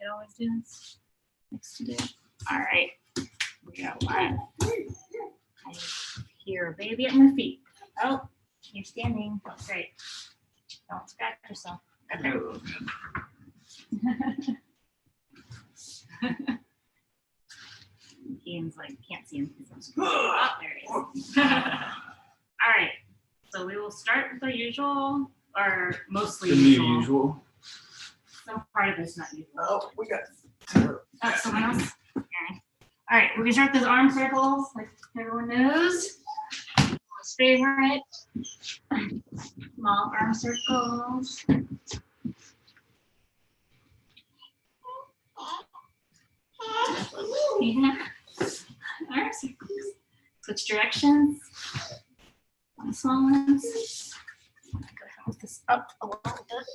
could always do this. Next to do. All right. We got one. I hear a baby at my feet. Oh, you're standing. That's great. Don't scratch yourself. Okay. Ian's like, can't see him because I'm screwed. Oh, there he is. All right. So we will start with the usual, or mostly usual. Some part of it's not usual. Oh, we got Oh, someone else? Okay. All right, we're gonna start with those arm circles, like everyone knows. Most favorite. Small arm circles. Yeah. Arm circles. Switch directions. On small ones. Go ahead and move this up a little bit.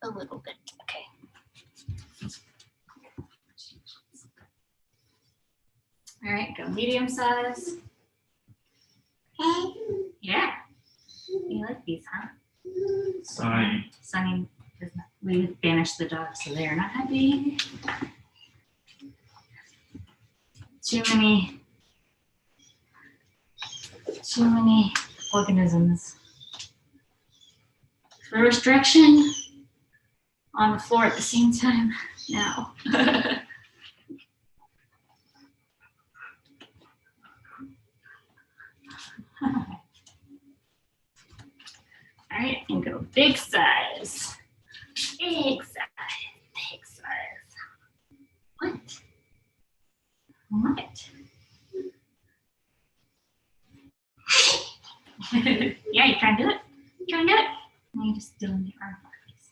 A little bit. Okay. All right, go medium size. Yeah. You like these, huh? Sunny. Sunny does not. We banished the dogs, so they are not happy. Too many organisms. Reverse direction on the floor at the same time now. All right, and go big size. Big size. Big size. What? What? Yeah, you trying to do it? You trying to do it? And you just doing the arm flies.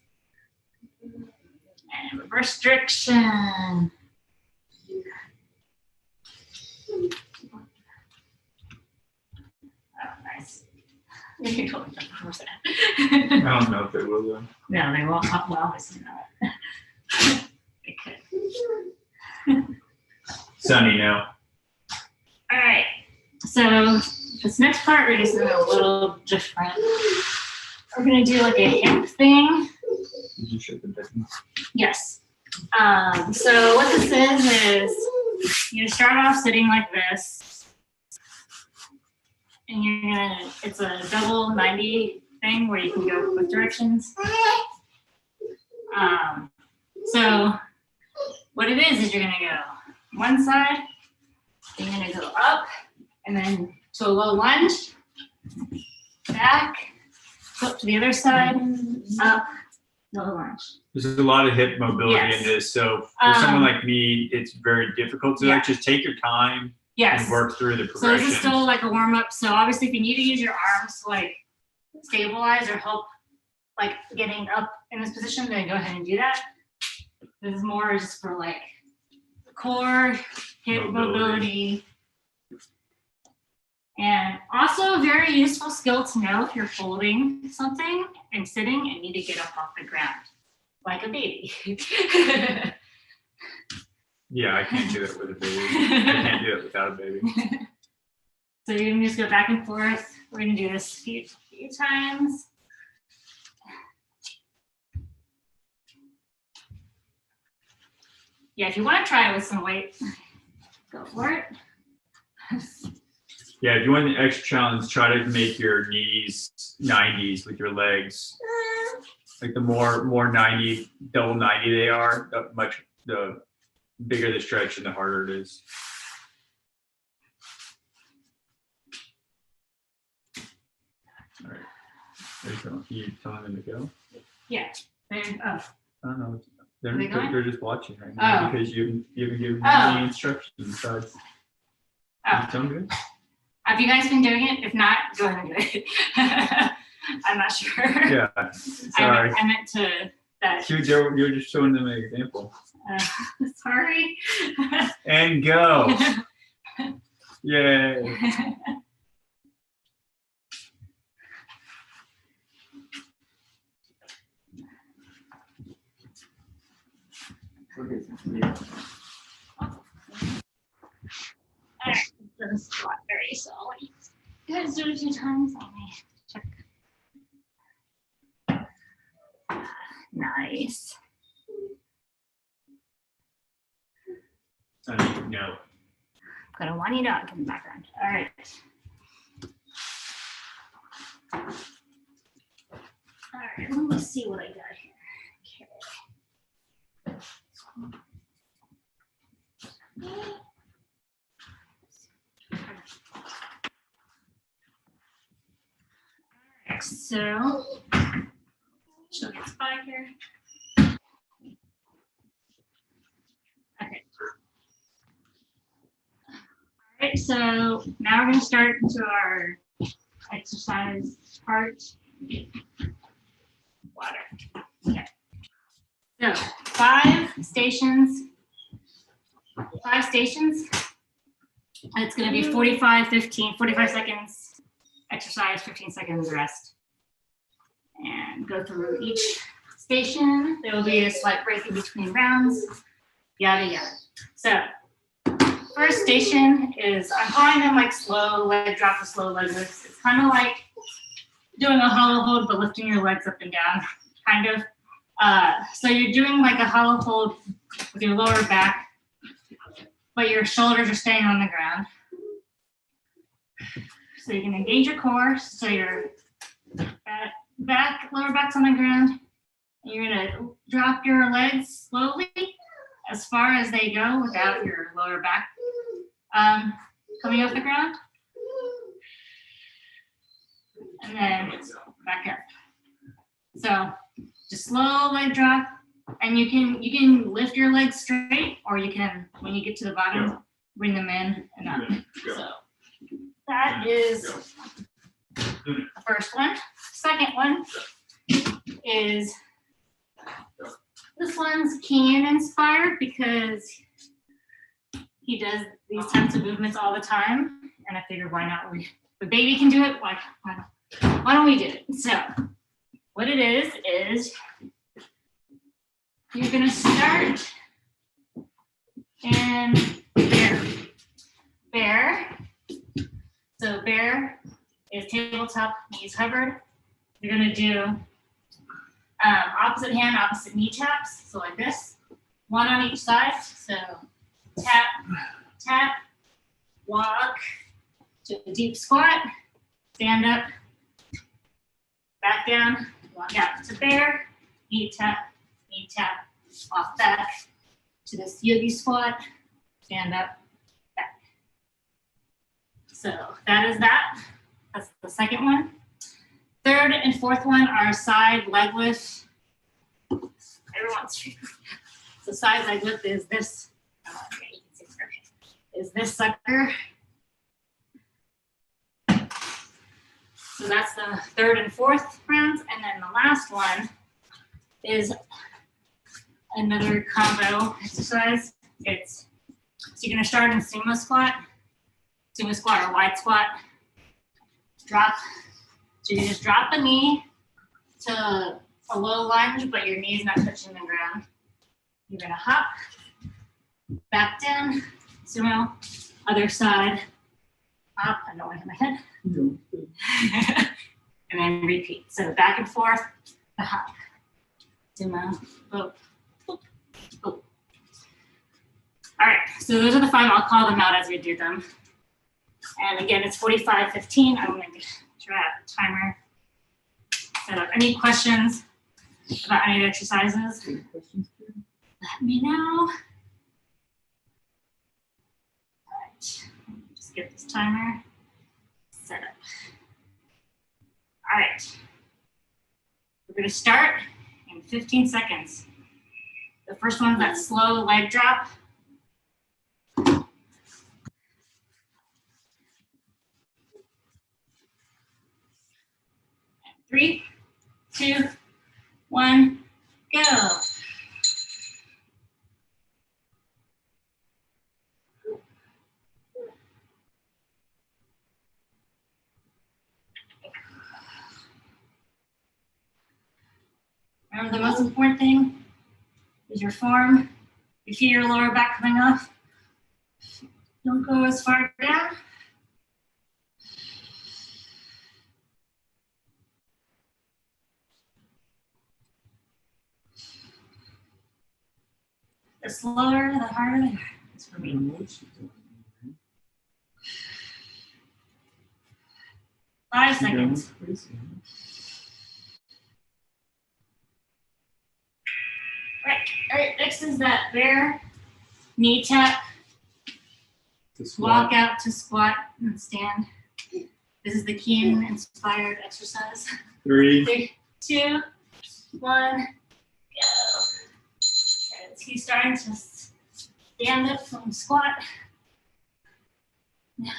And reverse direction. Oh, nice. You totally done before that. I don't know if they will though. No, they won't. Well, obviously not. They could. Sunny now. All right. So this next part, we're just doing a little different. We're gonna do like a hip thing. Did you show the button? Yes. So what this is you start off sitting like this, and you're gonna. It's a double 90 thing where you can go both directions. So what it is you're gonna go one side, you're gonna go up, and then to a low lunge, back, flip to the other side, up, low lunge. There's a lot of hip mobility in this, so for someone like me, it's very difficult to like just take your time and work through the progression. So this is still like a warm up. So obviously, if you need to use your arms to like stabilize or help like getting up in this position, then go ahead and do that. This is more just for like core, hip mobility. And also a very useful skill to know if you're holding something and sitting and need to get up off the ground, like a baby. Yeah, I can't do that with a baby. I can't do it without a baby. So you're gonna just go back and forth. We're gonna do this a few times. Yeah, if you want to try it with some weight, go for it. Yeah, if you want the extra challenge, try to make your knees 90s with your legs. Like the more 90, double 90 they are, the bigger the stretch and the harder it is. All right. You telling them to go? Yeah. I don't know. They're just watching right now because you haven't given them any instructions besides. You tell them good? Have you guys been doing it? If not, go ahead and do it. I'm not sure. Yeah. Sorry. I meant to that. You're just showing them an example. Sorry. And go. Yay. Alright, the squat very slowly. You guys do it a few times. Let me check. Nice. No. Got a whiny dog in the background. All right. All right, let me see what I got here. Okay. All right, so she'll get spy here. Okay. All right, so now we're going to start into our exercise part. Water. Okay. So 5 stations. It's going to be 45 seconds exercise, 15 seconds rest. And go through each station. There will be a slight break in between rounds. Yada yada. So first station is, I'm calling them like slow leg drop or slow leg lifts. It's kind of like doing a hollow hold but lifting your legs up and down, kind of. So you're doing like a hollow hold with your lower back, but your shoulders are staying on the ground. So you can engage your core, so your lower back's on the ground. And you're gonna drop your legs slowly as far as they go without your lower back coming off the ground. And then back up. So just slow leg drop. And you can lift your legs straight, or you can, when you get to the bottom, bring them in and up. So that is the first one. Second one is, this one's Kian inspired because he does these types of movements all the time, and I figured why not? The baby can do it. Why don't we do it? So what it is you're gonna start in bear. So bear is tabletop, knees hovered. You're gonna do opposite hand, opposite knee taps. So like this, one on each side. So tap, tap, walk to a deep squat, stand up, back down, walk out to bear, knee tap, off back to this yogi squat, stand up, back. So that is that. That's the second one. Third and fourth one are side leg lift. So side leg lift is this. Okay, you can see it. Is this sucker. So that's the third and fourth rounds. And then the last one is another combo exercise. So you're gonna start in sumo squat or wide squat. Drop. So you just drop the knee to a low lunge, but your knee's not touching the ground. You're gonna hop, back down, sumo, other side, hop, I don't want to hit my head. And then repeat. So back and forth, the hop, sumo, boop, boop, boop. All right, so those are the 5. I'll call them out as we do them. And again, it's 45:15. I'm gonna try a timer. Set up. Any questions about any of the exercises? Let me know. All right, just get this timer set up. All right, we're gonna start in 15 seconds. The first one's that slow leg drop. 3, 2, 1, go. Remember, the most important thing is your form. You feel your lower back coming off. Don't go as far down. The slower, the harder they are. for me. 5 seconds. All right, next is that bear knee tap. Walk out to squat and stand. This is the Keen inspired exercise. 3, 2, 1, go. Okay, he's starting to stand up from squat. Now.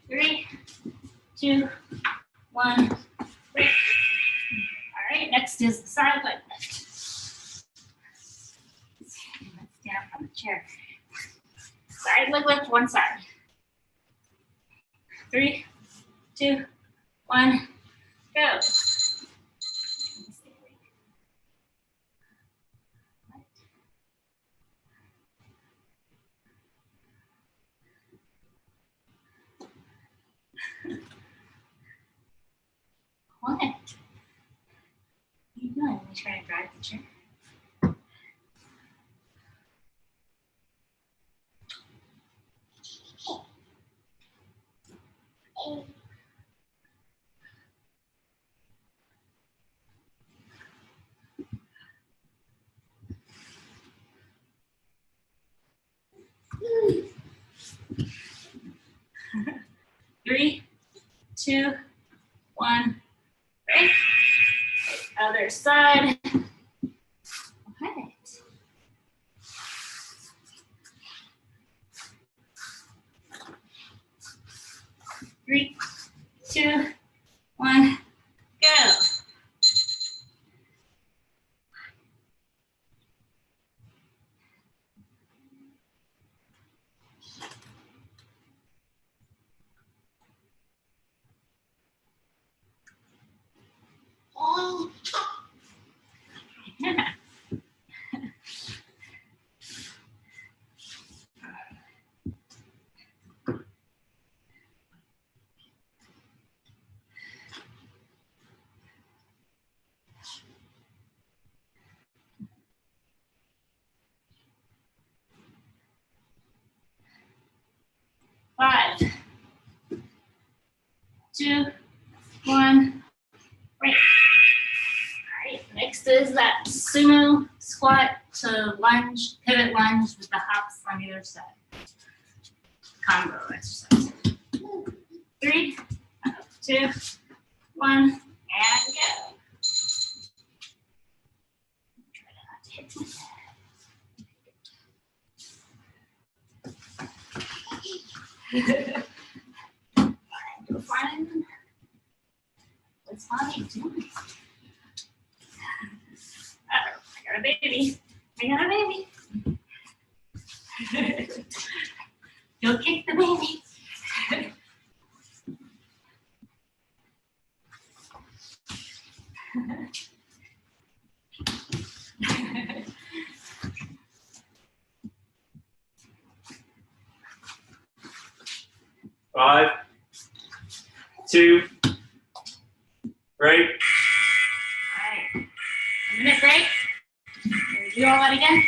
3, 2, 1, break. All right, next is the side leg lift. Let's stand on the chair. Side leg lift, one side. 3, 2, 1, go. What? What are you doing? Are you trying to drive the chair? Three, 2, 1, break. Other side. Okay. 3, 2, 1, go. Five, 2, 1, break. All right, next is that sumo squat to lunge, pivot lunge with the hops on either side. Combo exercise. 3, 2, 1, and go. Try not to hit my head. You're fine. What's mommy doing? Uh-oh, I got a baby. I got a baby. You'll kick the baby. 5, 2, break. All right. A minute break. Do all that again.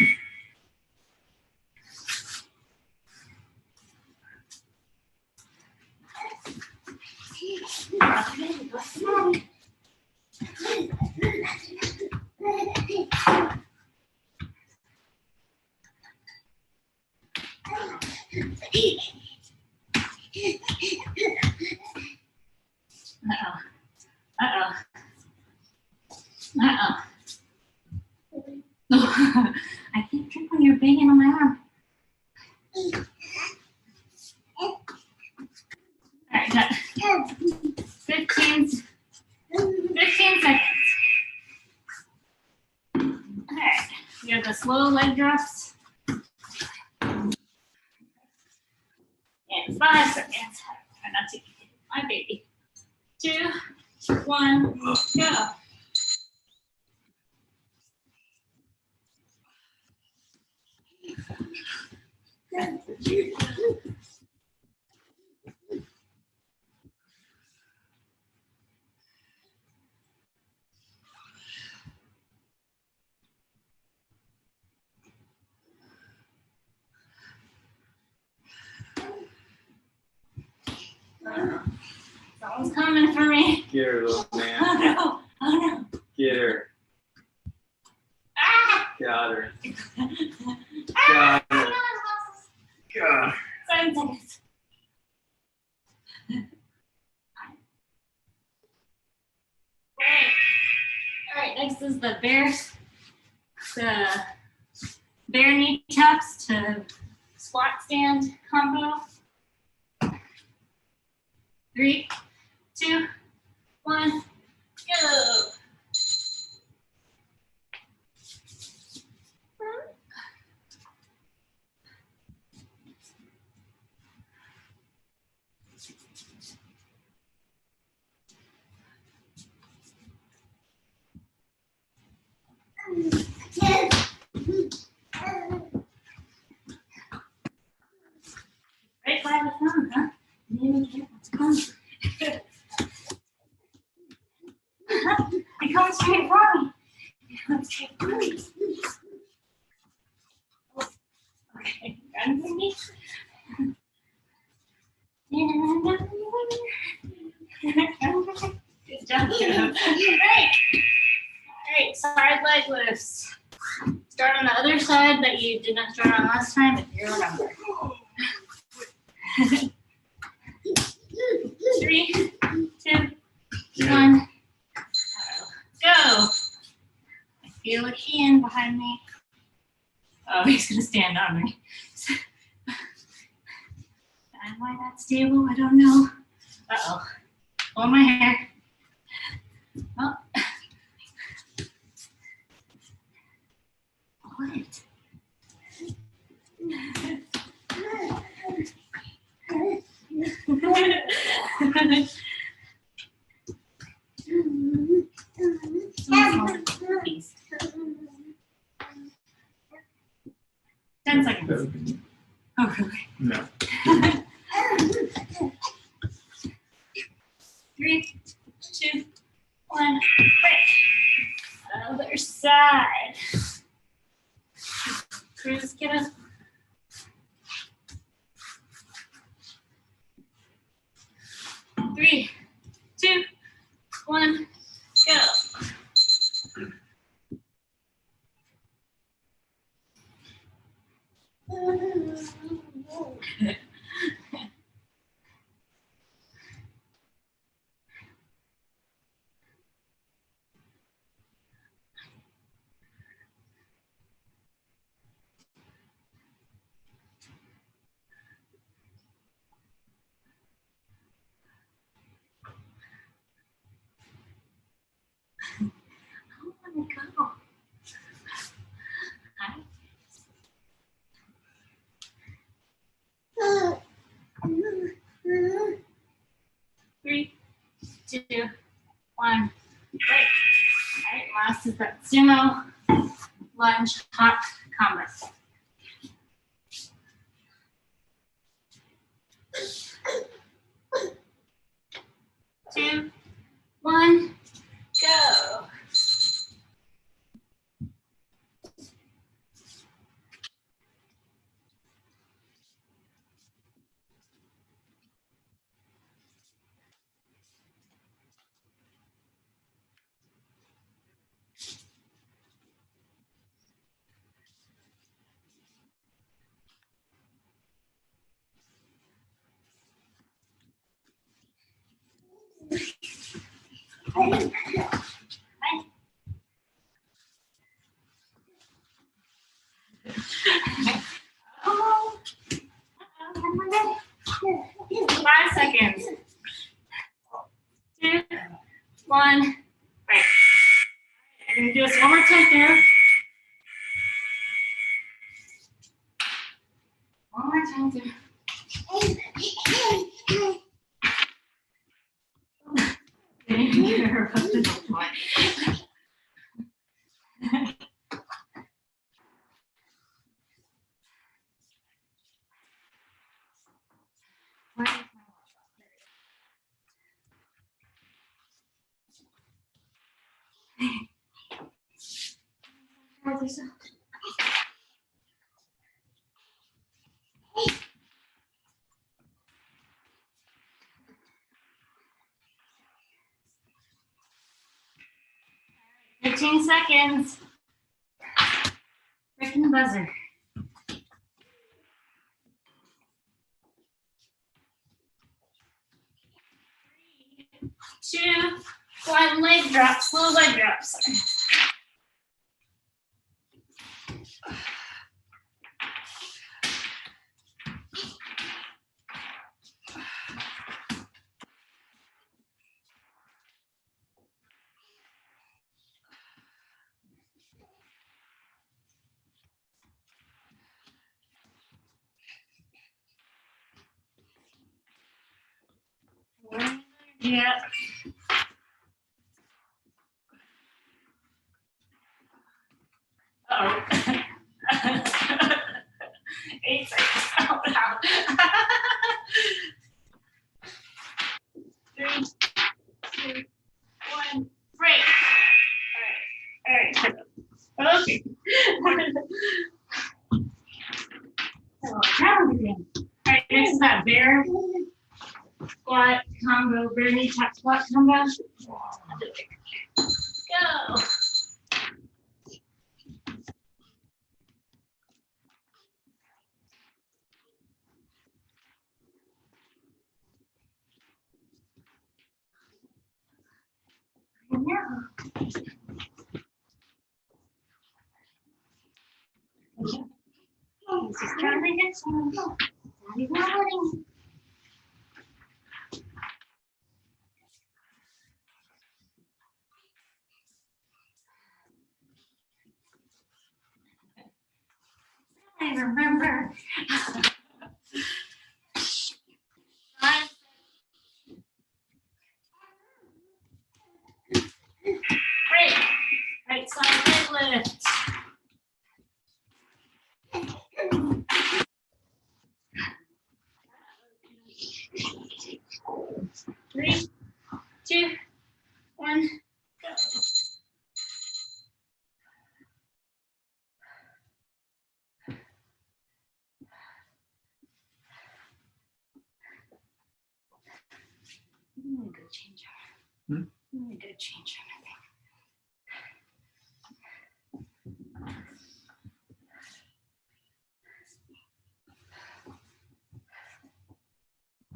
Uh-oh. Uh-oh. Uh-oh. I can't drink when you're banging on my arm. All right, got 15 seconds. All right. the slow leg drops. And 5 seconds. Try not to hit my baby. 2, 1, go. Someone's coming for me. Get her, little man. Oh no! Oh no! Get her. Ah! Got her. Ah! Got her. God. 7 seconds. All right, next is the bear knee taps to squat stand combo. 3, 2, 1, go. Right by the phone, huh? It comes straight for me. It comes straight for me. Okay, run for me. Good job. Great. All right, side leg lifts. Start on the other side that you did not start on last time, if you remember. 3, 2, 1. Go. I feel a hand behind me. Oh, he's gonna stand on me. Am I that stable? I don't know. Uh-oh. Pull my hair. Oh. What? Please. 10 seconds. Oh, really? No. 3, 2, 1. Break. Other side. Cruise, get up. 3, 2, 1, go. I want to go. Hi. 3, 2, 1. Break. All right, last is that sumo lunge hop combo. 2, 1, go. Oh, 5 seconds. 2, 1, break. We're gonna do this one more time here. Tyler. You're a good boy. Fifteen seconds. Freaking buzzer. 3, 2, 1, leg drop, slow leg drops. Yeah. Oh. 8 seconds. Oh, wow. 3, 2, 1, break. All right. Okay. So, now again. All right, next is that bear squat combo, bear knee tap squat combo. Go. This is trying to get some. Daddy's not letting. I remember. Great. Right side leg lift. Three, 2, 1, go. I'm gonna go change her. I'm gonna go change her.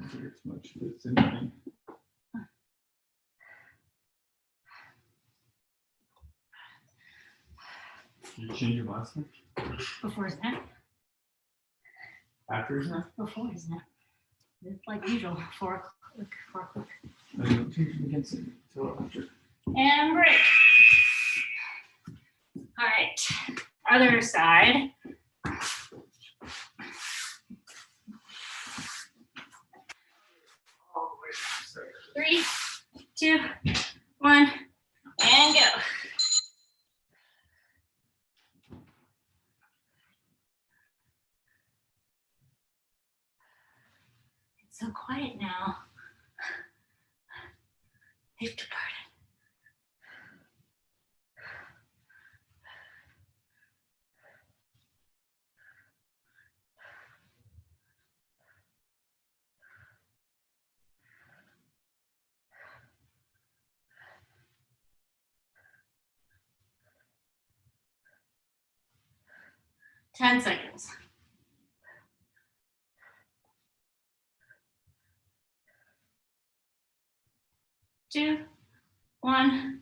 I think it's much that's in me. Did you change your last one? Before his nap. After his nap? Before his nap. It's like usual. 4 o'clock. 4 o'clock. I don't change it against it until after. And break. All right. Other side. Three, 2, 1, and go. It's so quiet now. They've departed. Ten seconds. 2, 1,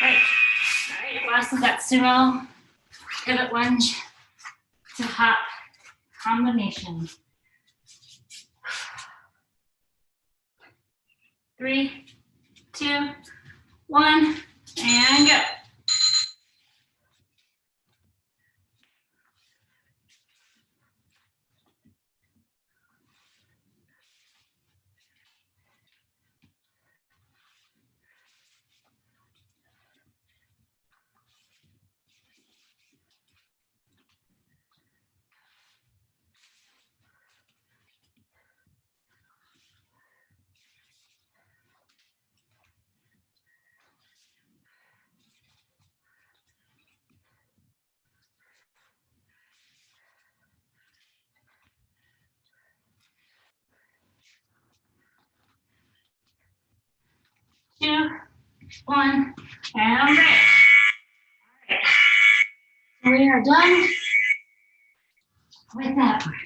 right. All right, last of that sumo pivot lunge to hop combination. 3, 2, 1, and go. One, and break. All right. We are done with that part.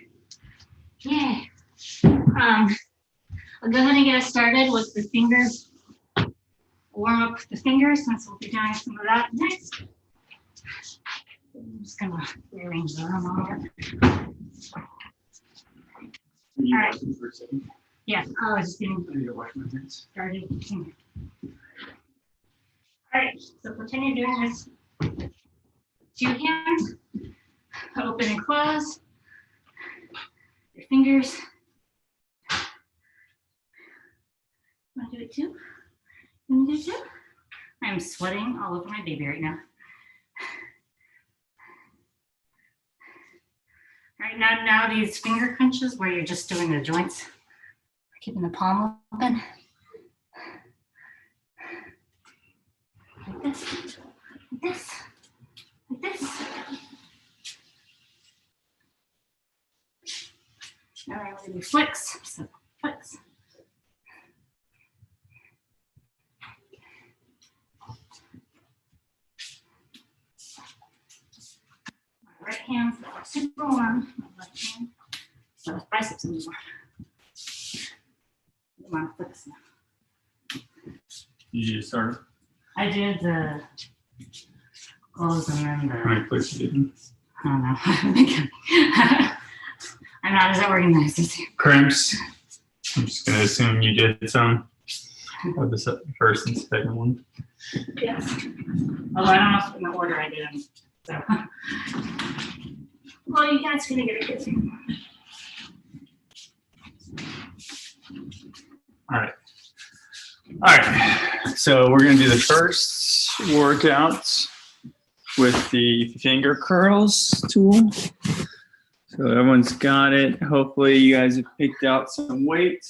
Yay. I'll go ahead and get us started with the fingers. Warm up the fingers since we'll be doing some of that next. I'm just gonna rearrange the room a little bit. You All right. watching for a second? Yeah, I was just getting I need to wash my hands. started. All right, so pretend you're doing this. 2 hands, open and close. Your fingers. Want to do it too? Can you do it too? I'm sweating all over my baby right now. All right, now these finger crunches where you're just doing the joints, keeping the palm open. Like this, like this, like this. Now I'm going to do flicks, so flicks. My right hand's super warm, my left hand, so biceps anymore. Come on, flicks now. You just started. I did the close and then the. How many clicks you did? I don't know. I'm not as organized as you. Crimps. I'm just gonna assume you did some of the first and second one. Yes. Although I don't know if in the order I did them. So. Well, you guys gonna get a good thing. All right. All right. So we're gonna do the first workout with the finger curls tool. So everyone's got it. Hopefully you guys have picked out some weight.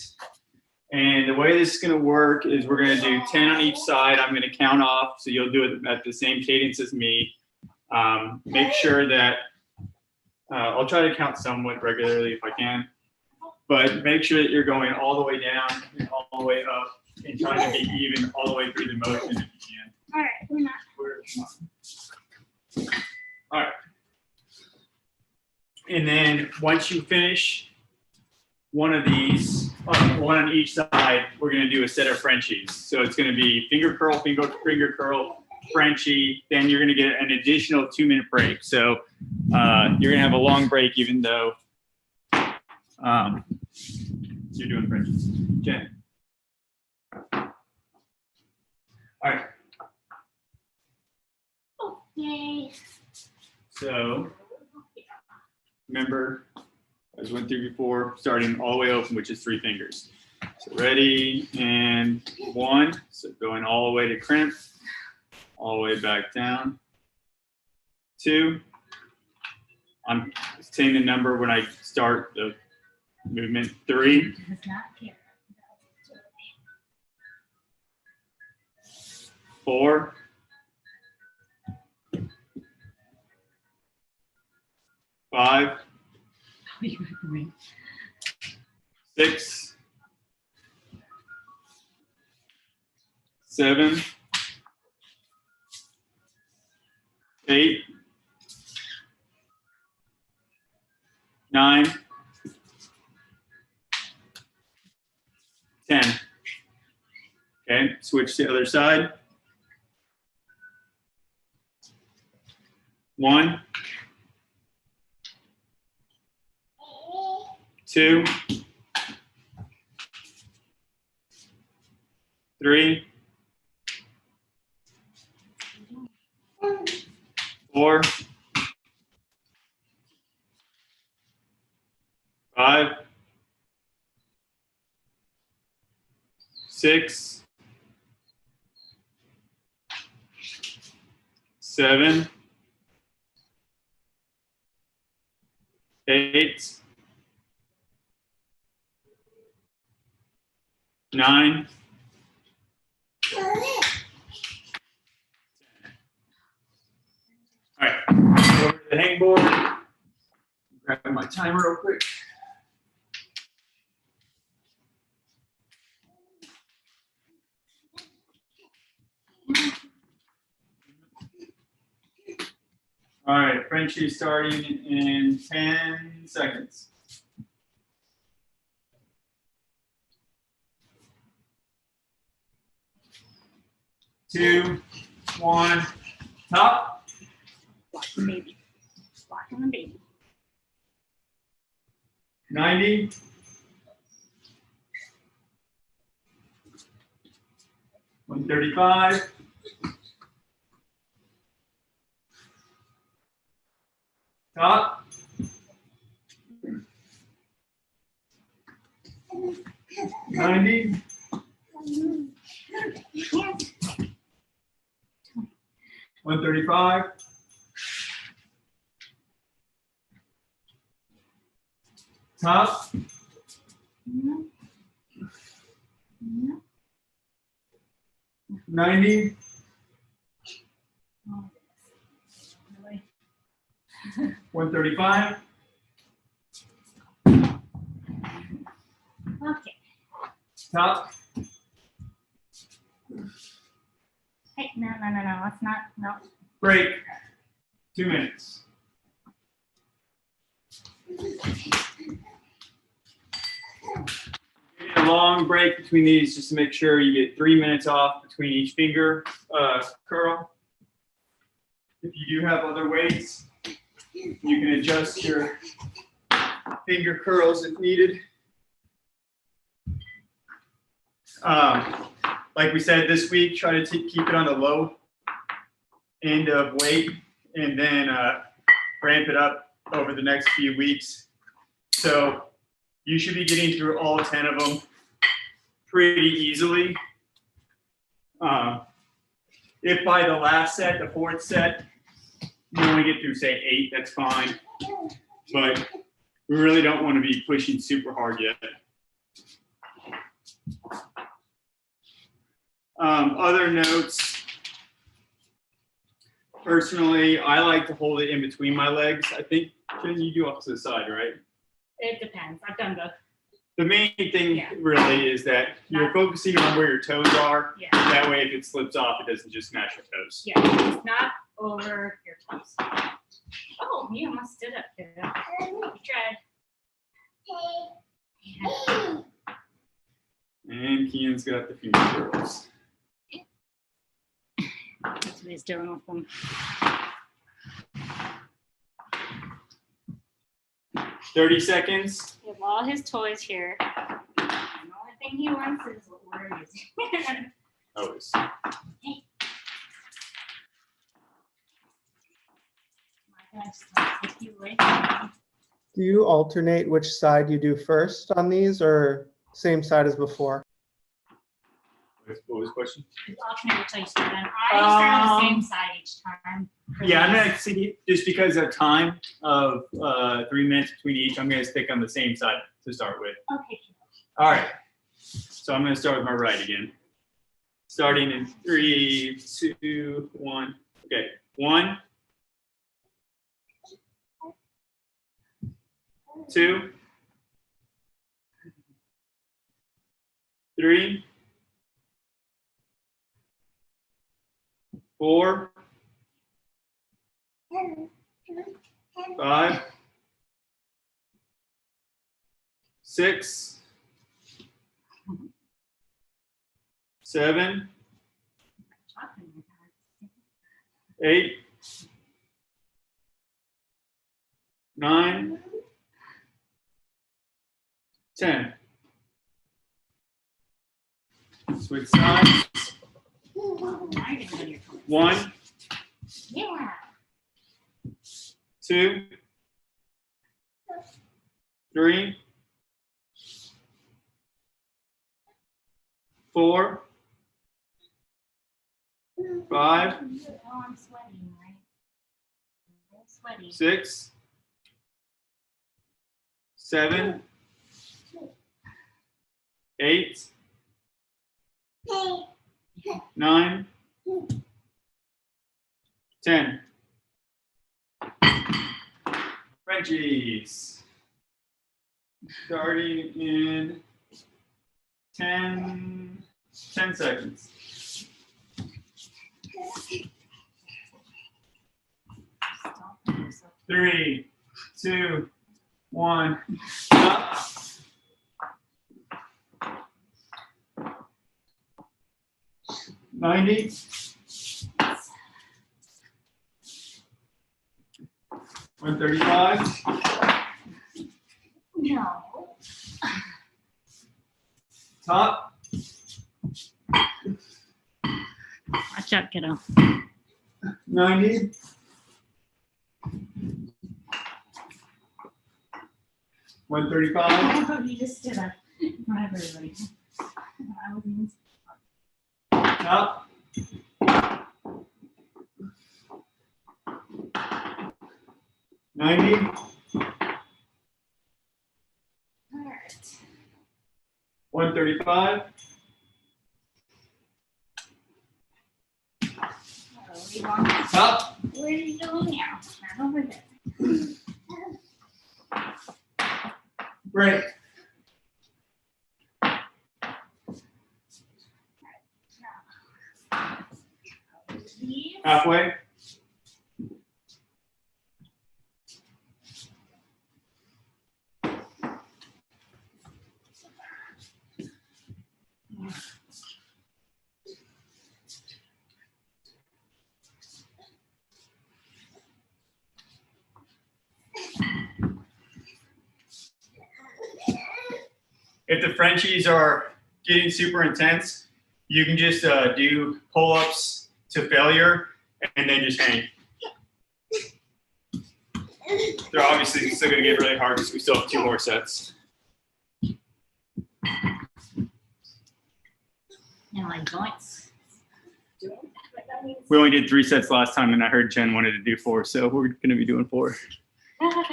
And the way this is gonna work is we're gonna do 10 on each side. I'm gonna count off, so you'll do it at the same cadence as me. Make sure that, I'll try to count somewhat regularly if I can, but make sure that you're going all the way down and all the way up and trying to be even all the way through the motion if you can. All right, we're not. All right. And then once you finish one of these, one on each side, we're gonna do a set of Frenchies. So it's gonna be finger curl, finger curl, Frenchie, then you're gonna get an additional 2-minute break. So you're gonna have a long break even though you're doing Frenchies. Jen. All right. Okay. So remember, as went through before, starting all the way open, which is 3 fingers. So ready, and 1. So going all the way to crimp, all the way back down. 2. I'm saying the number when I start the movement. 3. 4. 5. 6. 7. 8. 9. 10. Okay, switch to the other side. 1. 2. 3. 4. 5. 6. 7. 8. 9. All right, over to the hangboard. Grab my timer real quick. All right, Frenchie starting in 10 seconds. 2, 1, top. Block the baby. Blocking the baby. 90. 135. Top. 90. 135. Top. 90. Oh, really? 135. Okay. Top. Hey, no. Let's not. No. Break. 2 minutes. A long break between these just to make sure you get 3 minutes off between each finger curl. If you do have other weights, you can adjust your finger curls if needed. Like we said this week, try to keep it on the low end of weight and then ramp it up over the next few weeks. So you should be getting through all 10 of them pretty easily. If by the last set, the 4th set, you only get through, say, 8, that's fine. But we really don't want to be pushing super hard yet. Other notes. Personally, I like to hold it in between my legs. I think, can you do off to the side, right? It depends. I've done both. The main thing really is that you're focusing on where your toes are. Yeah. That way, if it slips off, it doesn't just smash your toes. Yeah. It's not over your toes. Oh, you almost stood up there. You tried. Yeah. And Kian's got the finger curls. That's what he's doing with them. 30 seconds. We have all his toys here. And the only thing he wants is what we're using. Always. Do you alternate which side you do first on these or same side as before? What was the question? Alternate which side you start on. I start on the same side each time. Yeah, I'm gonna see, just because of time of 3 minutes between each, I'm gonna stick on the same side to start with. Okay. All right. So I'm gonna start with my right again. Starting in 3, 2, 1. Okay. 1, 2, 3, 4, 5, 6, 7, 8, 9, 10. Switch sides. 1, Yeah. 2, 3, 4, 5, Oh, I'm sweating, right? I'm sweaty. 6, 7, 8, 9, 10. Frenchies. Starting in 10 seconds. Stop 3, 2, 1. Stop. 90. 135. No. Top. Watch out, kiddo. 90. 135. You just stood up in front of everybody. I wasn't Top. 90. all right. 135. Top. Where are you going now? Not over there. Break. Halfway. If the Frenchies are getting super intense, you can just do pull-ups to failure and then just hang. They're obviously still going to get really hard because we still have 2 more sets. And like joints. We only did 3 sets last time, and I heard Jen wanted to do 4, so we're going to be doing 4. Oh.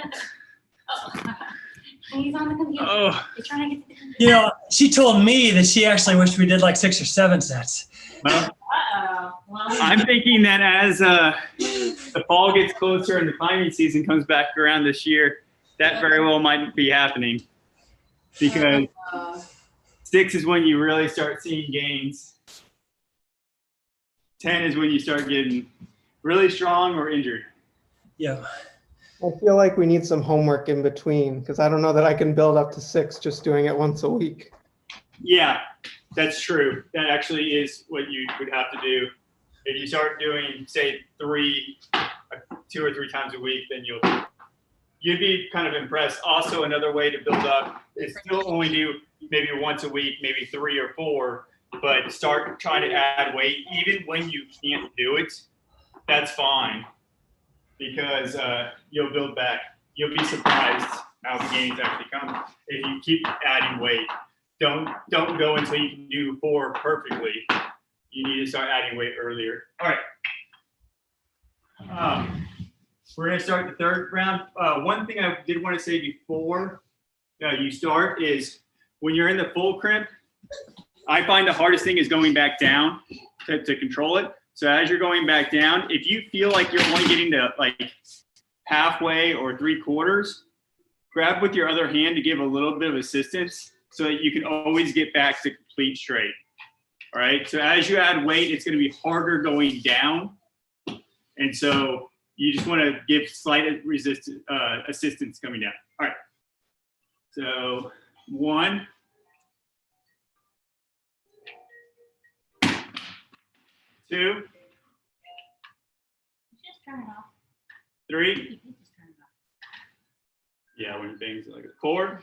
He's on the computer. Oh. He's trying to get the computer. You know, she told me that she actually wished we did like 6 or 7 sets. Well, Uh-oh. Well, I'm thinking that as the fall gets closer and the climbing season comes back around this year, that very well might be happening. Because 6 is when you really start seeing gains. 10 is when you start getting really strong or injured. Yeah. I feel like we need some homework in between because I don't know that I can build up to 6 just doing it once a week. Yeah, that's true. That actually is what you would have to do. If you start doing, say, 3, 2 or 3 times a week, then you'd be kind of impressed. Also, another way to build up is still only do maybe once a week, maybe 3 or 4, but start trying to add weight even when you can't do it. That's fine because you'll build back. You'll be surprised how the gains actually come if you keep adding weight. Don't go until you can do 4 perfectly. You need to start adding weight earlier. All right. We're going to start the 3rd round. One thing I did want to say before you start is when you're in the full crimp, I find the hardest thing is going back down to control it. So as you're going back down, if you feel like you're only getting to like halfway or 3/4, grab with your other hand to give a little bit of assistance so that you can always get back to complete straight. All right. So as you add weight, it's going to be harder going down. And so you just want to give slight assistance coming down. All right. So 1. 2. just turn it off. 3. You can just turn it off. Yeah, when things like 4.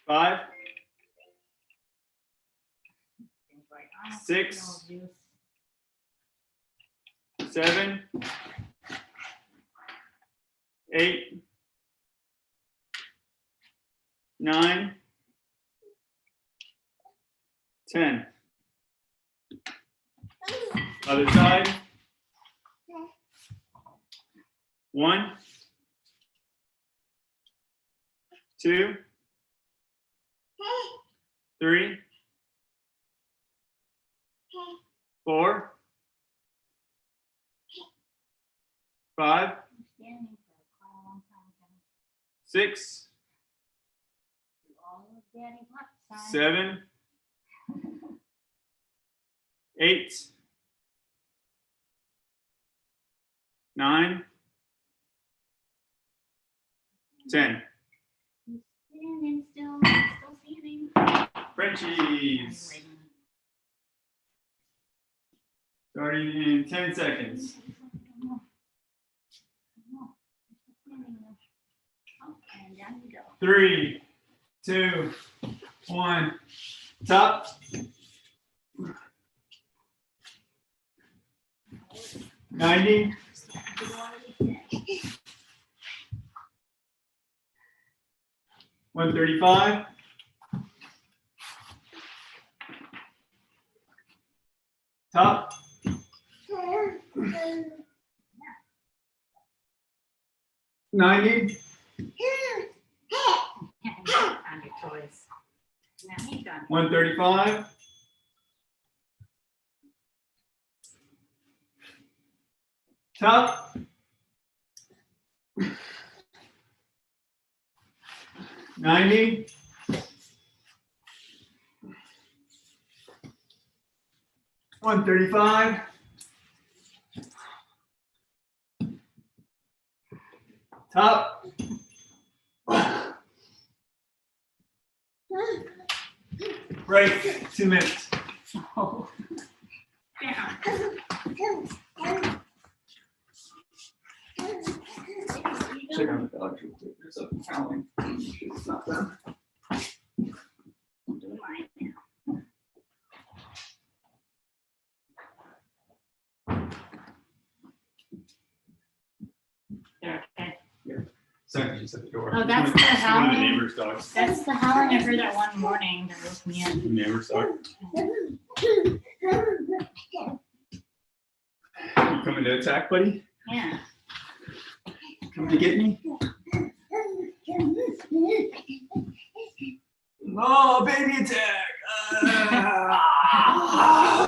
5. Things like, oh, 6. no juice. 7. 8. 9. 10. Other side. 1. 2. 3. 4. 5. Standing for quite a long time. Kevin. 6. Do all of Daddy's left side. 7. 8. 9, 10. Standing still, still standing. Frenchies. Starting in 10 seconds. And down you go. 3, 2, 1. Top. 90. 135. Top. 90. Found your toys. Now he's done. 135. Top. 90. 135. Top. Break. 2 minutes. Oh. Down. Check on the dog real quick. There's something howling. It's not them. Do mine now. They're okay. Sorry, just at the door. Oh, that's It's the one of the howling? neighbor's dogs. That's the howling I heard that one morning that woke me up. The neighbor's dog. You coming to attack, buddy? Yeah. Coming to get me? Oh, baby attack!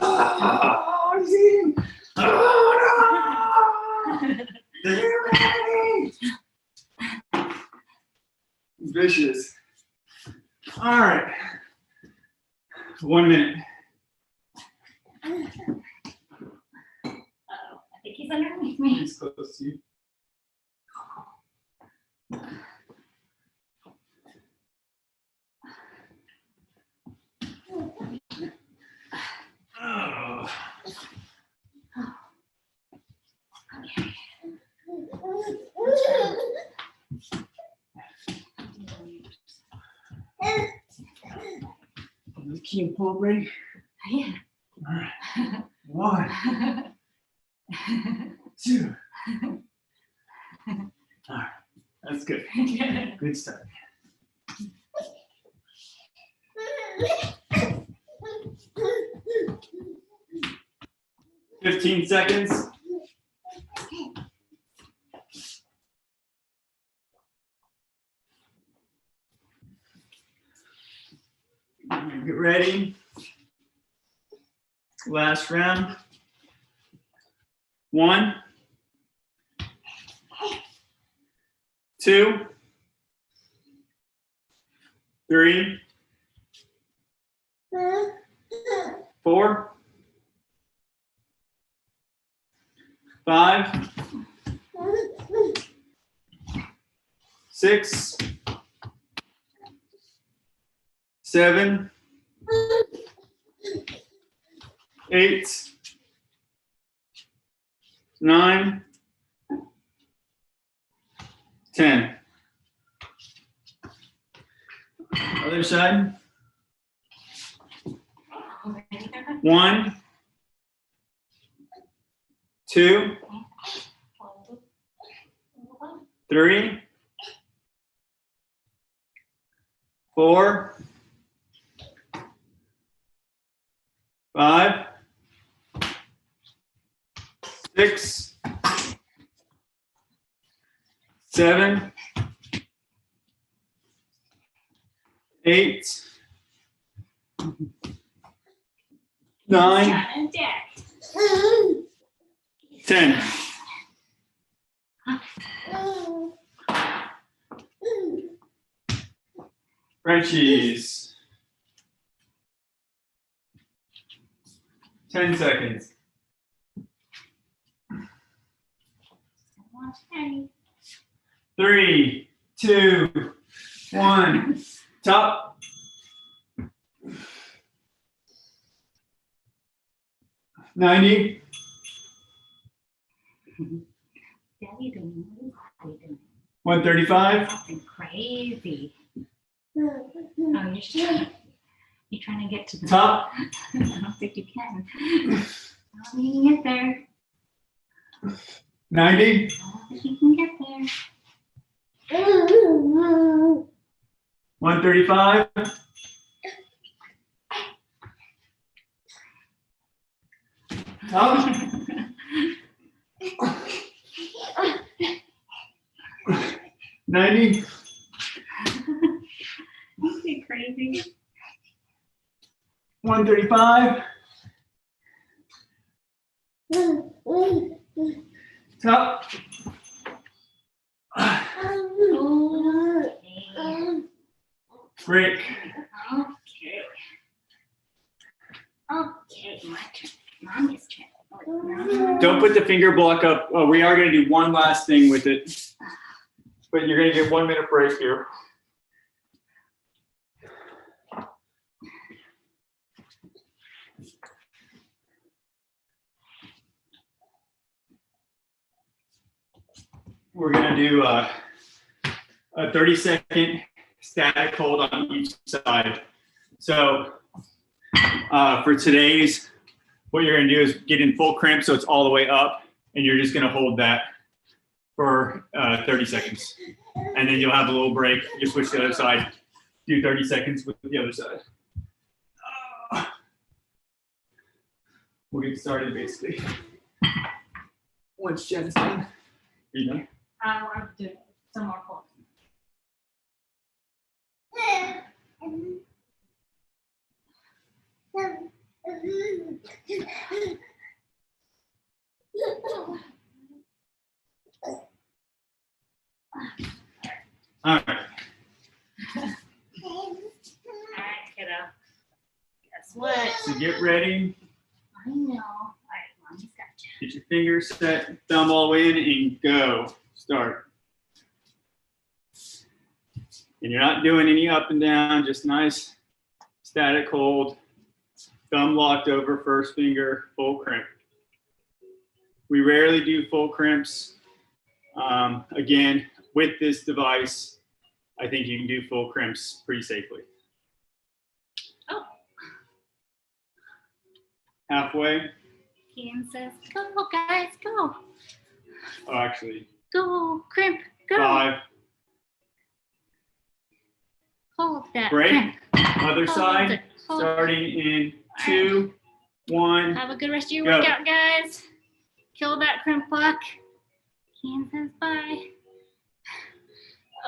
Oh, he's eating! Oh, no! They're ready! He's vicious. All right. 1 minute. Uh-oh. I think he's underneath me. He's close to you. Oh. The key and pull ready. Yeah. All right. 1, 2. All right. That's good. Good start. 15 seconds. Get ready. Last round. 1, 2, 3, 4, 5, 6, 7, 8, 9, 10. Other side. 1, 2, 3, 4, 5, 6, 7, 8, 9, 10. Frenchies. 10 seconds. Okay. 3, 2, 1. Top. $90. Daddy doing what is 135. something crazy. Oh, you're trying to get to the Top. I don't think you can. I don't think you can get there. 90. I don't think you can get there. 135. Top. 90. Okay, crazy. 135. Top. Okay. Break. Okay. Okay, my turn. Mommy's turn. Oh, Don't put the finger block up. We are going to do one last thing with it, but you're going to get 1 minute break here. We're going to do a 30-second static hold on each side. So for today's, what you're going to do is get in full crimp so it's all the way up, and you're just going to hold that for 30 seconds. And then you'll have a little break. You switch to the other side, do 30 seconds with the other side. We'll get started basically. Once Jen's done. Are you done? I'm doing some more holds. All right. All right, kiddo. Guess what? So get ready. I know. All right, mommy's got you. Get your fingers set, thumb all the way in, and go. Start. And you're not doing any up and down, just nice static hold. Thumb locked over first finger, full crimp. We rarely do full crimps. Again, with this device, I think you can do full crimps pretty safely. Oh. Halfway. Ian says, go, guys, go. Oh, actually, Go, crimp, go. 5. Hold that Break. crimp. Other Hold side. it, hold it. Starting in 2, 1. Have a good rest of your Go. workout, guys. Kill that crimp block. Ian says bye.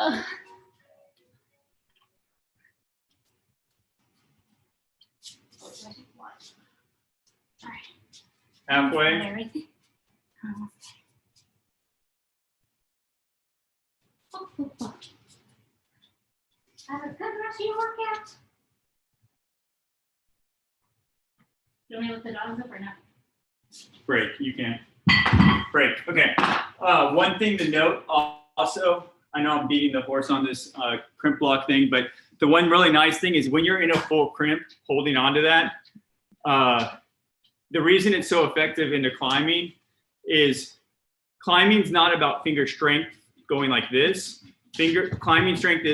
Ugh. All right. Halfway. Everything. Have a good rest of your workout. Do you want me to let the dogs up or not? Break. You can. Break. Okay. One thing to note also, I know I'm beating the horse on this crimp block thing, but the one really nice thing is when you're in a full crimp, holding onto that, the reason it's so effective into climbing is climbing's not about finger strength going like this. Climbing strength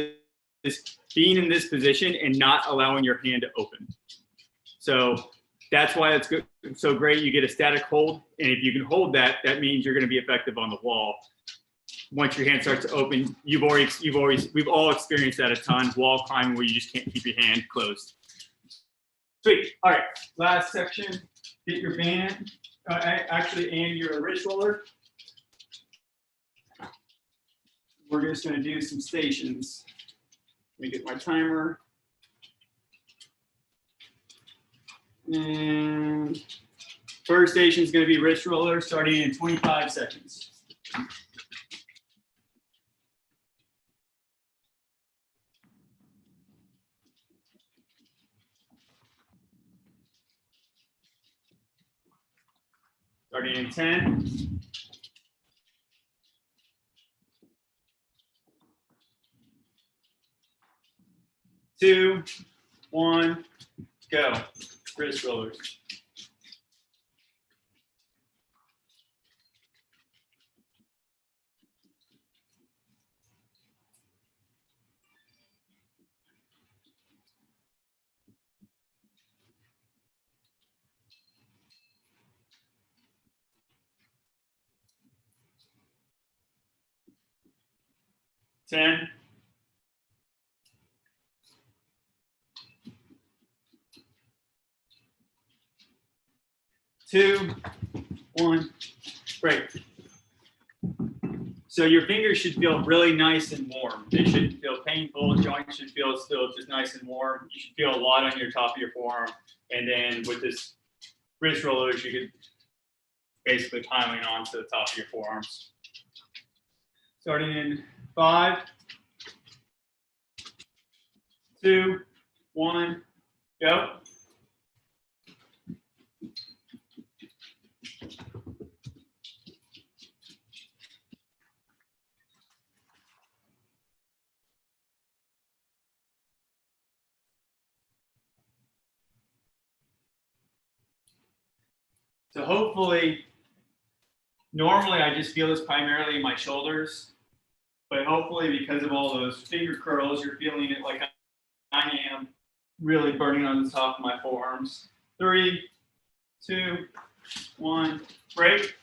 is being in this position and not allowing your hand to open. So that's why it's good, so great. You get a static hold, and if you can hold that, that means you're going to be effective on the wall. Once your hand starts to open, we've all experienced that a ton. Wall climbing where you just can't keep your hand closed. Sweet. All right, last section. Get your band, and your wrist roller. We're just going to do some stations. Let me get my timer. And first station is going to be wrist roller starting in 25 seconds. Starting in 10, 2, 1, go. Wrist rollers. Ten, 2, 1, break. So your fingers should feel really nice and warm. They shouldn't feel painful. Joints should feel still just nice and warm. You should feel a lot on your top of your forearm. And then with this wrist rollers, you could basically piling on to the top of your forearms. Starting in 5, 2, 1, go. So hopefully, normally I just feel this primarily in my shoulders, but hopefully because of all those finger curls, you're feeling it like I am, really burning on the top of my forearms. 3, 2, 1, break.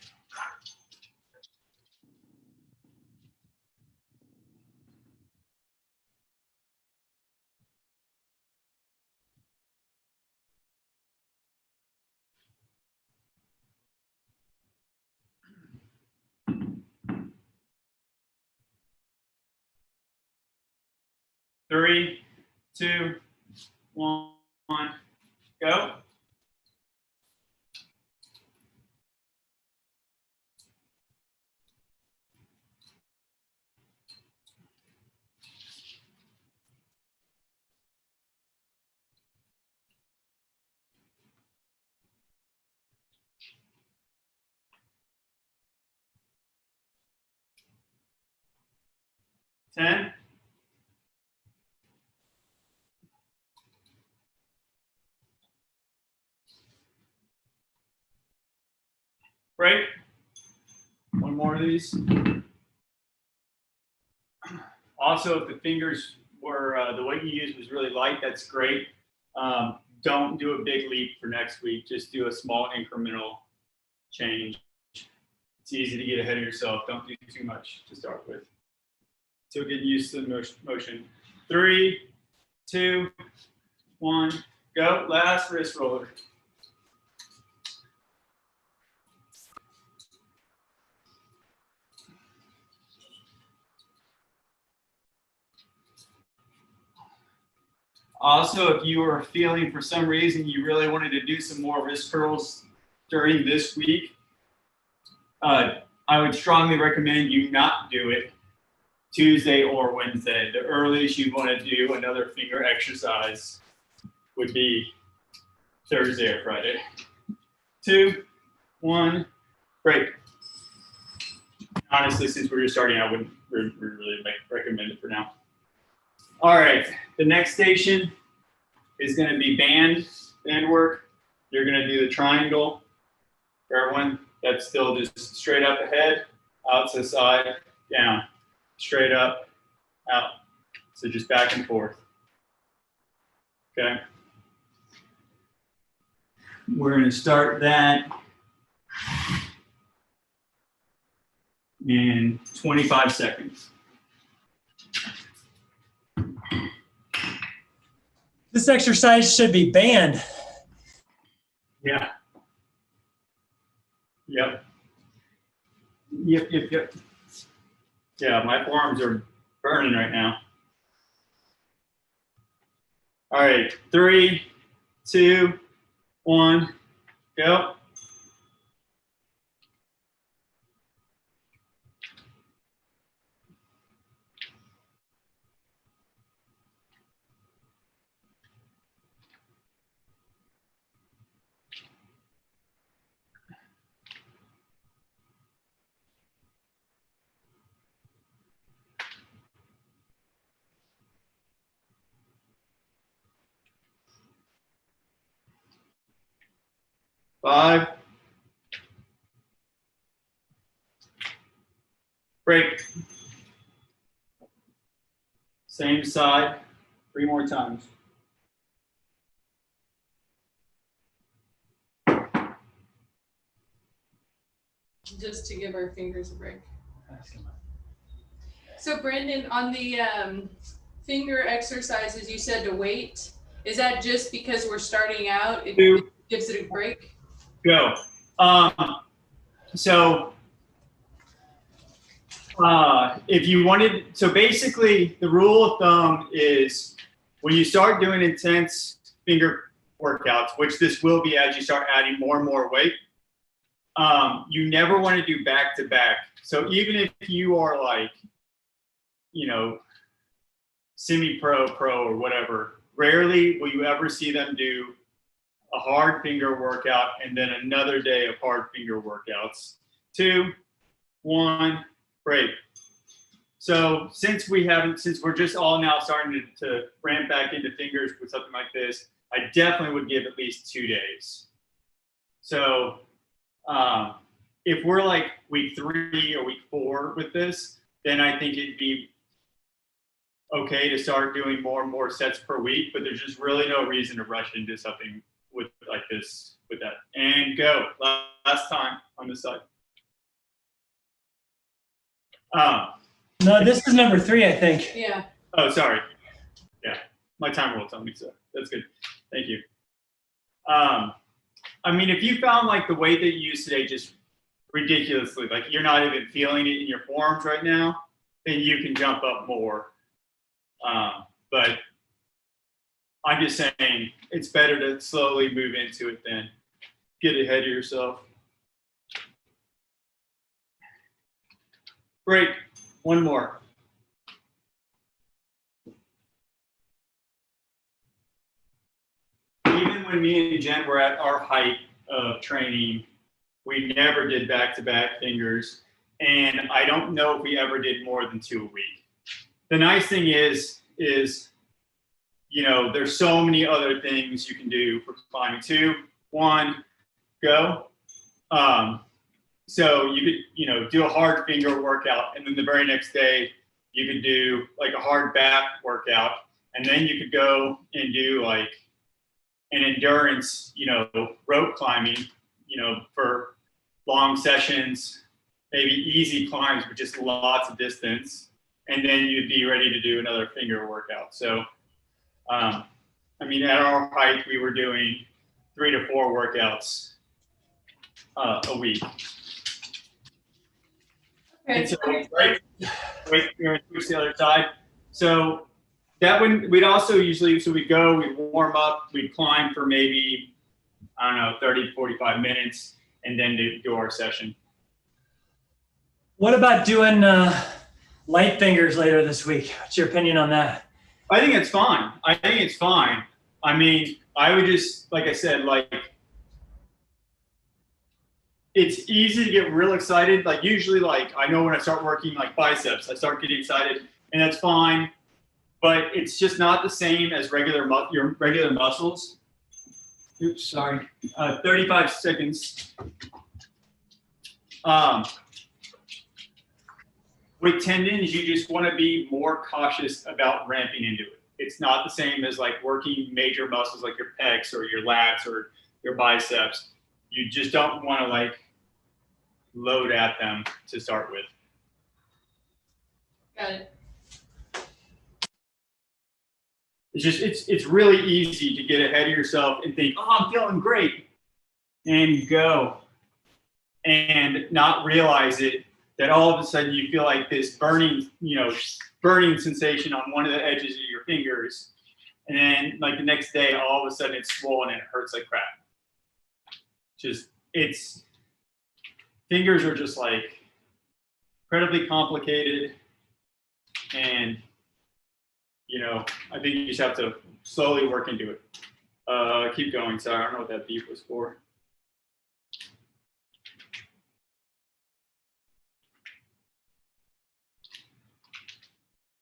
Three, 2, 1, go. Ten, break. One more of these. Also, if the fingers were, the weight you used was really light, that's great. Don't do a big leap for next week. Just do a small incremental change. It's easy to get ahead of yourself. Don't do too much to start with. Still getting used to the motion. 3, 2, 1, go. Last wrist roller. Also, if you are feeling for some reason you really wanted to do some more wrist curls during this week, I would strongly recommend you not do it Tuesday or Wednesday. The earliest you want to do another finger exercise would be Thursday or Friday. 2, 1, break. Honestly, since we're just starting, I wouldn't really recommend it for now. All right, the next station is going to be band work. You're going to do the triangle. For everyone, that's still just straight up ahead, out to the side, down, straight up, out. So just back and forth. Okay. We're going to start that in 25 seconds. This exercise should be banned. Yeah. Yep. Yep. Yeah, my forearms are burning right now. All right, 3, 2, 1, go. 5. Break. Same side, 3 more times. Just to give our fingers a break. So Brandon, on the finger exercises, you said to wait. Is that just because we're starting out? It gives it a break? Go. So if you wanted, so basically the rule of thumb is when you start doing intense finger workouts, which this will be as you start adding more and more weight, you never want to do back to back. So even if you are like, you know, semi-pro, pro, or whatever, rarely will you ever see them do a hard finger workout and then another day of hard finger workouts. 2, 1, break. So since we're just all now starting to ramp back into fingers with something like this, I definitely would give at least 2 days. So if we're like week 3 or week 4 with this, then I think it'd be okay to start doing more and more sets per week, but there's just really no reason to rush into something with like this, with that. And go. Last time on this side. No, this is number 3, I think. Yeah. Oh, sorry. Yeah, my timer will tell me so. That's good. Thank you. I mean, if you found like the weight that you used today just ridiculously, like you're not even feeling it in your forearms right now, then you can jump up more. But I'm just saying it's better to slowly move into it than get ahead of yourself. Break. 1 more. Even when me and Jen were at our height of training, we never did back-to-back fingers. And I don't know if we ever did more than 2 a week. The nice thing is, you know, there's so many other things you can do for climbing. 2, 1, go. So you could, you know, do a hard finger workout, and then the very next day you could do like a hard back workout, and then you could go and do like an endurance, you know, rope climbing, you know, for long sessions, maybe easy climbs, but just lots of distance, and then you'd be ready to do another finger workout. So, I mean, at our height, we were doing 3 to 4 workouts a week. Okay. And so, right, wait, we're going to switch to the other side. So that one, we'd also usually, so we'd go, we'd warm up, we'd climb for maybe, I don't know, 30 to 45 minutes, and then do our session. What about doing light fingers later this week? What's your opinion on that? I think it's fine. I mean, I would just, like I said, like, it's easy to get real excited. Like usually, like I know when I start working like biceps, I start getting excited, and that's fine. But it's just not the same as your regular muscles. Oops, sorry. 35 seconds. With tendons, you just want to be more cautious about ramping into it. It's not the same as like working major muscles like your pecs or your lats or your biceps. You just don't want to like load at them to start with. Got it. It's just it's really easy to get ahead of yourself and think, oh, I'm feeling great, and go, and not realize it, that all of a sudden you feel like this burning sensation on one of the edges of your fingers, and then like the next day, all of a sudden it's swollen and it hurts like crap. Fingers are just like incredibly complicated, and you know, I think you just have to slowly work into it. Keep going. Sorry, I don't know what that beep was for.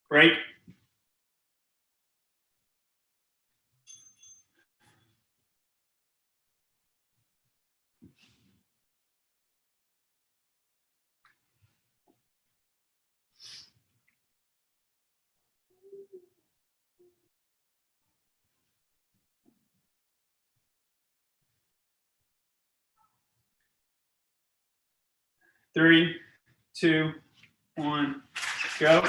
Break. 3, 2, 1, go.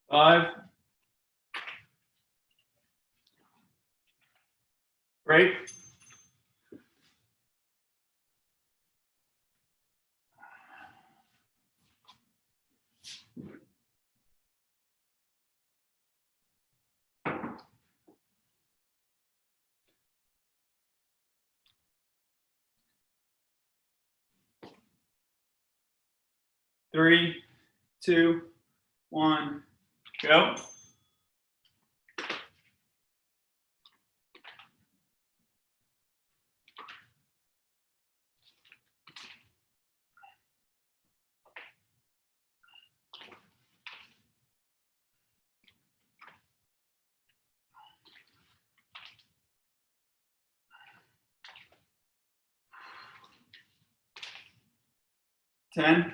Five. Break. Three, 2, 1, go. Ten.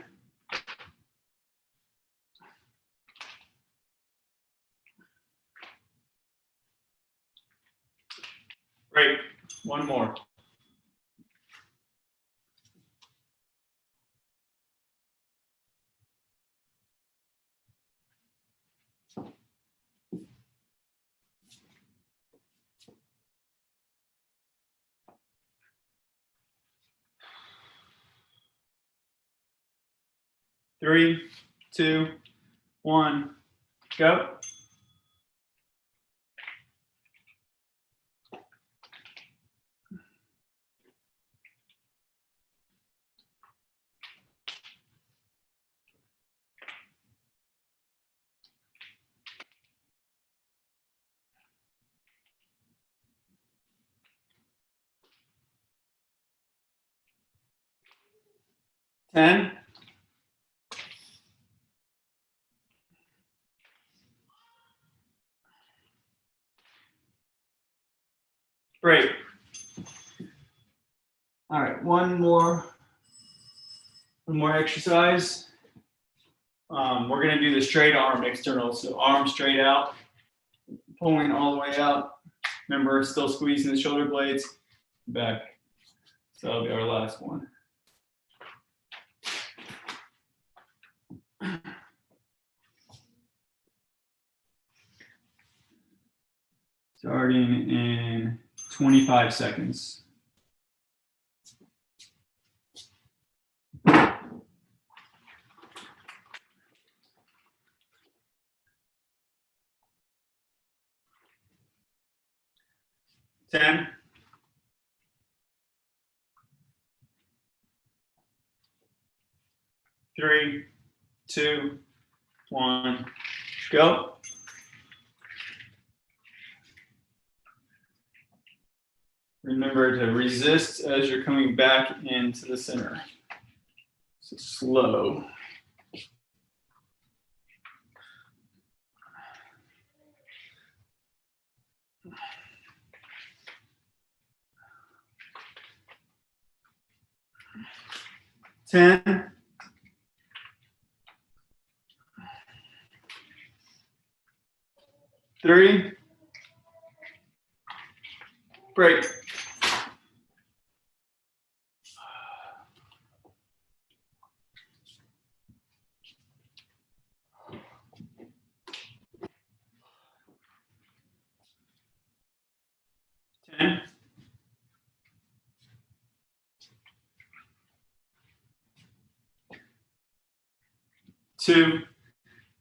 Break. One more. Three, 2, 1, go. Ten. Break. All right, one more exercise. We're gonna do the straight arm external, so arm straight out, pulling all the way out. Remember, still squeezing the shoulder blades back. So that'll be our last one. Starting in 25 seconds. Ten. Three, 2, 1, go. Remember to resist as you're coming back into the center. So slow. Ten. Three. Break. Ten. 2,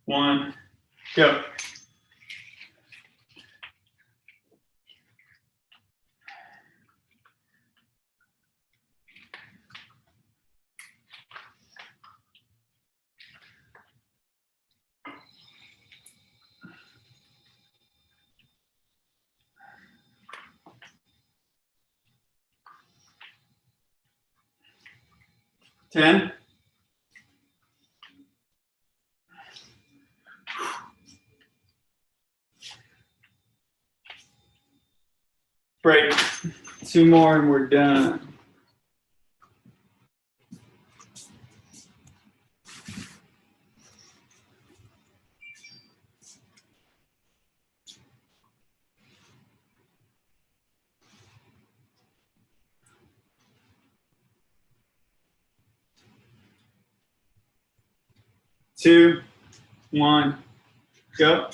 1, go. Ten. Break. 2 more and we're done. Two, one, go.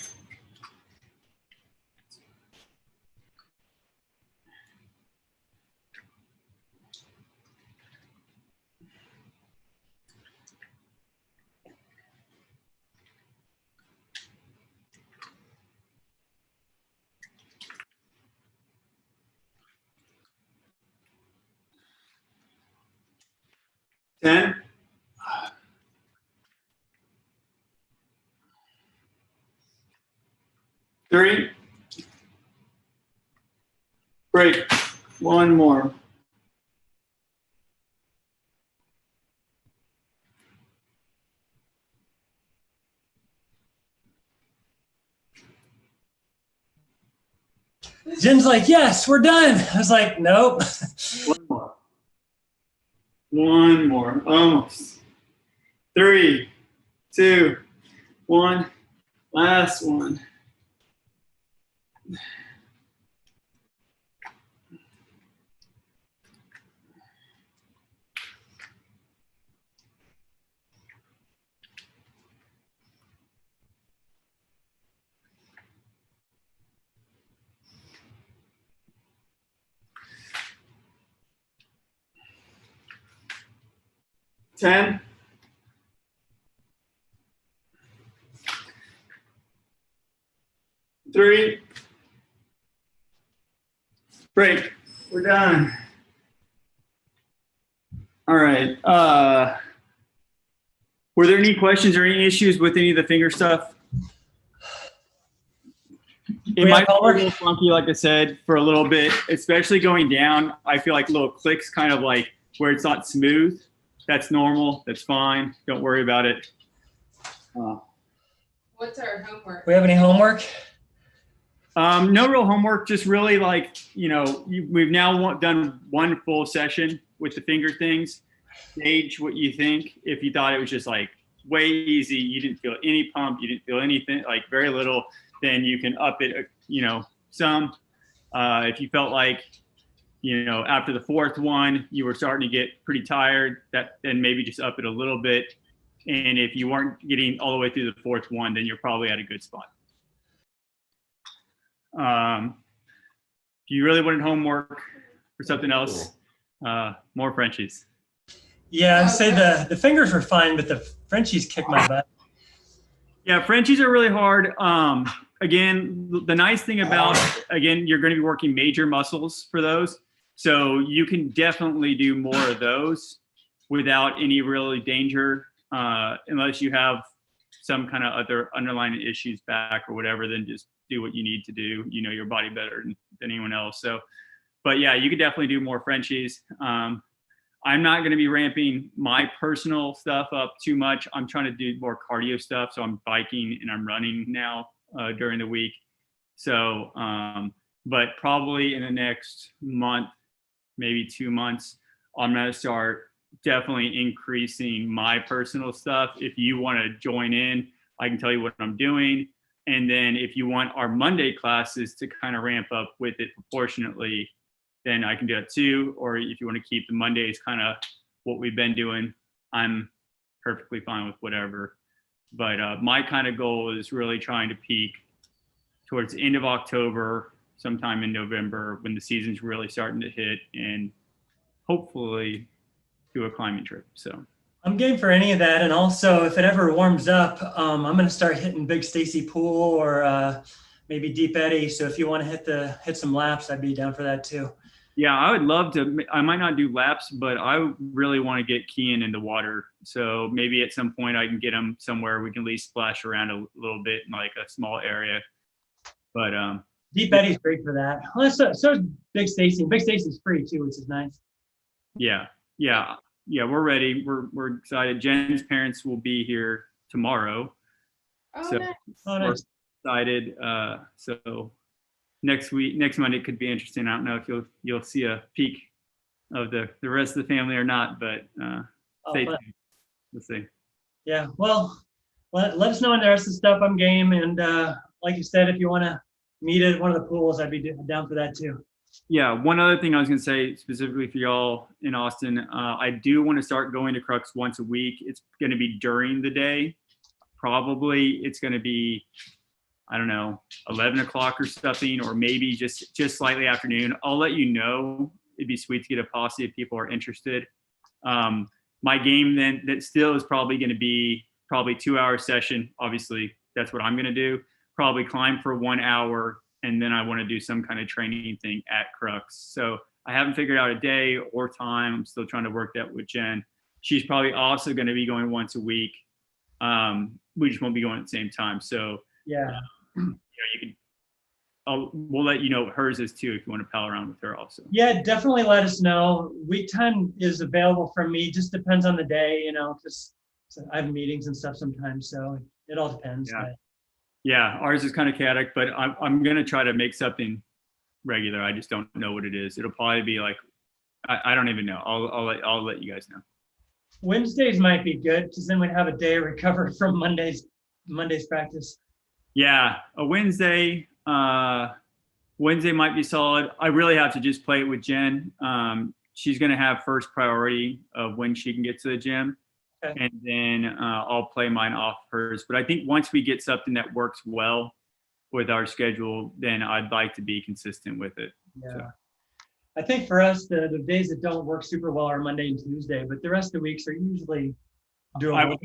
Ten. Three. Break. 1 more. Jim's like, yes, we're done. I was like, nope. 1 more. 1 more. Almost. 3, 2, 1. Last one. Ten. Three. Break. We're done. All right. Were there any questions or any issues with any of the finger stuff? It We might have be a homework? little funky, like I said, for a little bit, especially going down. I feel like little clicks, kind of like where it's not smooth. That's normal. That's fine. Don't worry about it. What's our homework? We have any homework? No real homework, just really like, we've now done 1 full session with the finger things. Gauge what you think. If you thought it was just like way easy, you didn't feel any pump, you didn't feel anything, like very little, then you can up it, some. If you felt like, after the 4th one, you were starting to get pretty tired, then maybe just up it a little bit. And if you weren't getting all the way through the 4th one, then you're probably at a good spot. If you really wanted homework or something else, more Frenchies. Yeah, I'd say the fingers were fine, but the Frenchies kicked my butt. Yeah, Frenchies are really hard. Again, the nice thing about, you're going to be working major muscles for those. So you can definitely do more of those without any really danger, unless you have some kind of other underlying issues back or whatever, then just do what you need to do. You know your body better than anyone else. So, but yeah, you could definitely do more Frenchies. I'm not going to be ramping my personal stuff up too much. I'm trying to do more cardio stuff. So I'm biking and I'm running now during the week. So, but probably in the next month, maybe 2 months, I'm going to start definitely increasing my personal stuff. If you want to join in, I can tell you what I'm doing. And then if you want our Monday classes to kind of ramp up with it proportionately, then I can do that too. Or if you want to keep the Mondays kind of what we've been doing, I'm perfectly fine with whatever. But my kind of goal is really trying to peak towards the end of October, sometime in November, when the season's really starting to hit, and hopefully do a climbing trip. So I'm game for any of that. And also, if it ever warms up, I'm going to start hitting Big Stacy Pool or maybe Deep Eddy. So if you want to hit some laps, I'd be down for that too. yeah, I would love to. I might not do laps, but I really want to get Kian in the water. So maybe at some point I can get him somewhere we can at least splash around a little bit in like a small area. But Deep Eddy's great for that. Well, so is Big Stacy. Big Stacy's free too, which is nice. yeah, we're ready. We're excited. Jen's parents will be here tomorrow. Oh, So nice. Oh, we're nice. excited. So next Monday could be interesting. I don't know if you'll see a peek of the rest of the family or not, but stay tuned. We'll see. Yeah, well, let us know on the rest of the stuff. I'm game. And like you said, if you want to meet at one of the pools, I'd be down for that too. Yeah, one other thing I was going to say specifically for y'all in Austin, I do want to start going to Crux once a week. It's going to be during the day. Probably it's going to be, I don't know, 11 o'clock or something, or maybe just slightly afternoon. I'll let you know. It'd be sweet to get a posse if people are interested. My game then that still is probably going to be 2-hour session. Obviously, that's what I'm going to do. Probably climb for 1 hour. And then I want to do some kind of training thing at Crux. So I haven't figured out a day or time. I'm still trying to work that with Jen. She's probably also going to be going once a week. We just won't be going at the same time. So Yeah. You can. We'll let you know what hers is too if you want to pal around with her also. Yeah, definitely let us know. Week time is available for me. Just depends on the day, because I have meetings and stuff sometimes. So it all depends. Yeah. But Yeah, ours is kind of chaotic, but I'm going to try to make something regular. I just don't know what it is. It'll probably be like, I don't even know. I'll let you guys know. Wednesdays might be good because then we'd have a day recovered from Monday's practice. Yeah, a Wednesday might be solid. I really have to just play it with Jen. She's going to have first priority of when she can get to the gym. Okay. And then I'll play mine off hers. But I think once we get something that works well with our schedule, then I'd like to be consistent with it. Yeah. So. I think for us, the days that don't work super well are Monday and Tuesday, but the rest of the weeks are usually doable.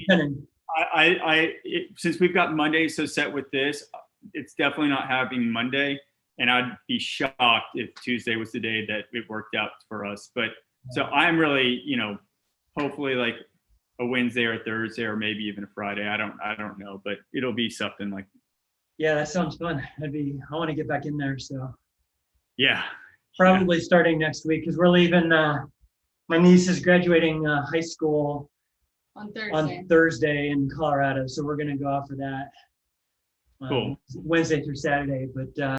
Since we've got Monday so set with this, it's definitely not having Monday. And I'd be shocked if Tuesday was the day that it worked out for us. But so I'm really, hopefully like a Wednesday or a Thursday or maybe even a Friday. I don't know, but it'll be something like. Yeah, that sounds fun. I want to get back in there. So yeah, probably starting next week because we're leaving. My niece is graduating high school On Thursday. on Thursday in Colorado, so we're gonna go out for that. Cool. Wednesday through Saturday, but